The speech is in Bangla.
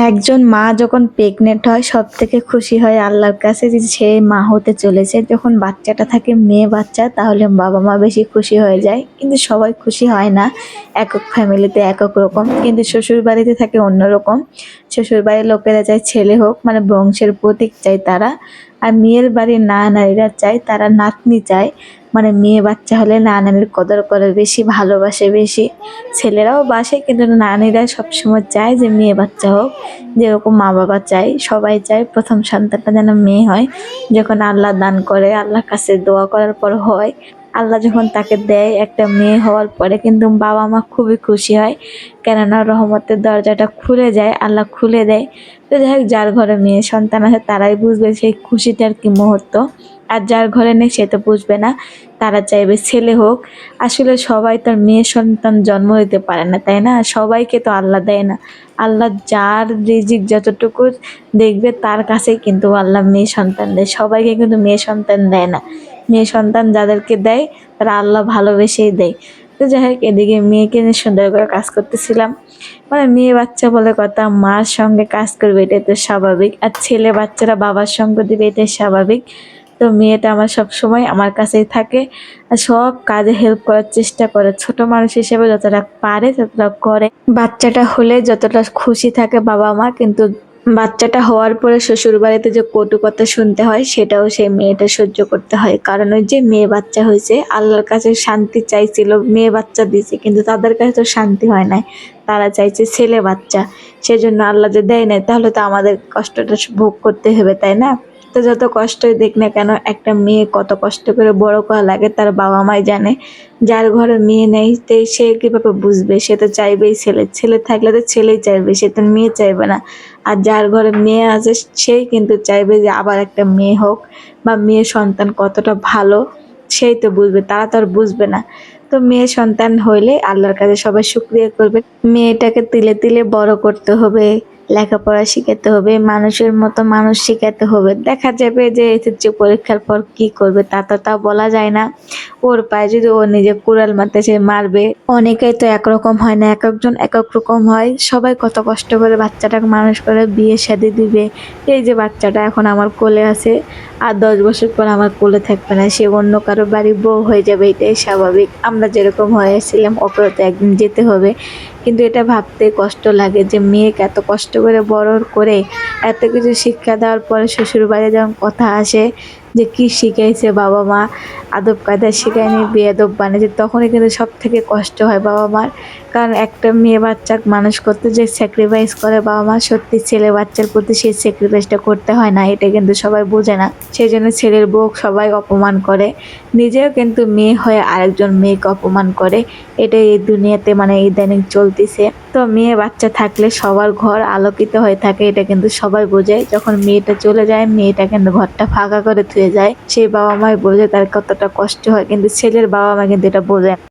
একজন মা যখন প্রেগনেন্ট হয় সবথেকে খুশি হয় আল্লাহর কাছে যে সে মা হতে চলেছে। যখন বাচ্চাটা থাকে মেয়ে বাচ্চা তাহলে বাবা মা বেশি খুশি হয়ে যায়, কিন্তু সবাই খুশি হয় না। একক ফ্যামিলিতে একক রকম, কিন্তু শ্বশুর বাড়িতে থাকে অন্যরকম। শ্বশুর বাড়ির লোকেরা চায় ছেলে হোক, মানে বংশের প্রতীক চায় তারা। আর মেয়ের বাড়ির নারীরা চায়, তারা নাতনি চায়, মানে মেয়ে বাচ্চা হলে নানির কদর করে বেশি, ভালোবাসে বেশি। ছেলেরাও বাসে, কিন্তু নানীরা সবসময় চায় যে মেয়ে বাচ্চা হোক। যেরকম মা বাবা চায়, সবাই চায় প্রথম সন্তানটা যেন মেয়ে হয়। যখন আল্লাহ দান করে, আল্লাহর কাছে দোয়া করার পর হয়, আল্লাহ যখন তাকে দেয় একটা মেয়ে হওয়ার পরে কিন্তু বাবা মা খুবই খুশি হয়। কেননা রহমতের দরজাটা খুলে যায়, আল্লাহ খুলে দেয়। তো যাই হোক, যার ঘরে মেয়ে সন্তান আছে তারাই বুঝবে সেই খুশিটার কি মুহূর্ত। আর যার ঘরে নেই সে তো বুঝবে না, তারা চাইবে ছেলে হোক। আসলে সবাই তার মেয়ে সন্তান জন্ম দিতে পারে না, তাই না? সবাইকে তো আল্লাহ দেয় না। আল্লাহ যার রিজিক যতটুকু দেখবে তার কাছেই কিন্তু আল্লাহ মেয়ে সন্তান দেয়, সবাইকে কিন্তু মেয়ে সন্তান দেয় না। মেয়ে সন্তান যাদেরকে দেয় তারা আল্লাহ ভালোবেসেই দেয়। তো যাই হোক, এদিকে মেয়েকে নিয়ে সুন্দর করে কাজ করতেছিলাম। মানে মেয়ে বাচ্চা বলে কথা, মার সঙ্গে কাজ করবে এটাই তো স্বাভাবিক, আর ছেলে বাচ্চারা বাবার সঙ্গ দিবে এটাই স্বাভাবিক। তো মেয়েটা আমার সব সময় আমার কাছেই থাকে, আর সব কাজে হেল্প করার চেষ্টা করে, ছোট মানুষ হিসেবে যতটা পারে ততটা করে। বাচ্চাটা হলে যতটা খুশি থাকে বাবা মা, কিন্তু বাচ্চাটা হওয়ার পরে শ্বশুর বাড়িতে যে কটু কথা শুনতে হয় সেটাও সেই মেয়েটা সহ্য করতে হয়। কারণ ওই যে মেয়ে বাচ্চা হয়েছে, আল্লাহর কাছে শান্তি চাইছিল, মেয়ে বাচ্চা দিয়েছে, কিন্তু তাদের কাছে তো শান্তি হয় নাই, তারা চাইছে ছেলে বাচ্চা। সেজন্য আল্লাহ যে দেয় নাই, তাহলে তো আমাদের কষ্টটা ভোগ করতে হবে, তাই না? তো যত কষ্টই দেখ না কেন, একটা মেয়ে কত কষ্ট করে বড় করা লাগে তার বাবা মাই জানে। যার ঘরে মেয়ে নেই সে কিভাবে বুঝবে? সে তো চাইবেই ছেলে, ছেলে থাকলে তো ছেলেই চাইবে, সে তো মেয়ে চাইবে না। আর যার ঘরে মেয়ে আছে সেই কিন্তু চাইবে যে আবার একটা মেয়ে হোক, বা মেয়ে সন্তান কতটা ভালো সেই তো বুঝবে, তারা তো আর বুঝবে না। তো মেয়ে সন্তান হইলে আল্লাহর কাছে সবাই শুকরিয়া করবে। মেয়েটাকে তিলে তিলে বড় করতে হবে, লেখাপড়া শিখাতে হবে, মানুষের মতো মানুষ শিখাতে হবে। দেখা যাবে যে এসএসসি পরীক্ষার পর কি করবে তা বলা যায় না। ওর পায়ে যদি ও নিজে কুড়াল মারতে সে মারবে। অনেকেই তো একরকম হয় না, এক একজন এক এক রকম হয়। সবাই কত কষ্ট করে বাচ্চাটাকে মানুষ করে বিয়ে শাদী দিবে। এই যে বাচ্চাটা এখন আমার কোলে আছে, আর 10 বছর পর আমার কোলে থাকবে না, সে অন্য কারো বাড়ি বউ হয়ে যাবে, এটাই স্বাভাবিক। আমরা যেরকম হয়েছিলাম ওপরে তো একদিন যেতে হবে। কিন্তু এটা ভাবতে কষ্ট লাগে যে মেয়েকে এত কষ্ট করে বড় করে এত কিছু শিক্ষা দেওয়ার পরে শ্বশুর বাড়ি যখন কথা আসে যে কি শিখাইছে বাবা মা, আদব কায়দা শিখায়নি, বেয়াদব বানিয়েছে, তখনই কিন্তু সব থেকে কষ্ট হয় বাবা মার। কারণ একটা মেয়ে বাচ্চা মানুষ করতে যে স্যাক্রিফাইস করে বাবা মা, সত্যি ছেলে বাচ্চার প্রতি সেই স্যাক্রিফাইসটা করতে হয় না, এটা কিন্তু সবাই বোঝে না। সেই জন্য ছেলের বউ সবাই অপমান করে, নিজেও কিন্তু মেয়ে হয়ে আরেকজন মেয়েকে অপমান করে। এটাই এই দুনিয়াতে মানে ইদানিং চলতেছে। তো মেয়ে বাচ্চা থাকলে সবার ঘর আলোকিত হয়ে থাকে, এটা কিন্তু সবাই বোঝে। যখন মেয়েটা চলে যায়, মেয়েটা কিন্তু ঘরটা ফাঁকা করে থুয়ে যায়, সেই বাবা মাই বোঝে তার কতটা কষ্ট হয়, কিন্তু ছেলের বাবা মা কিন্তু এটা বোঝে না।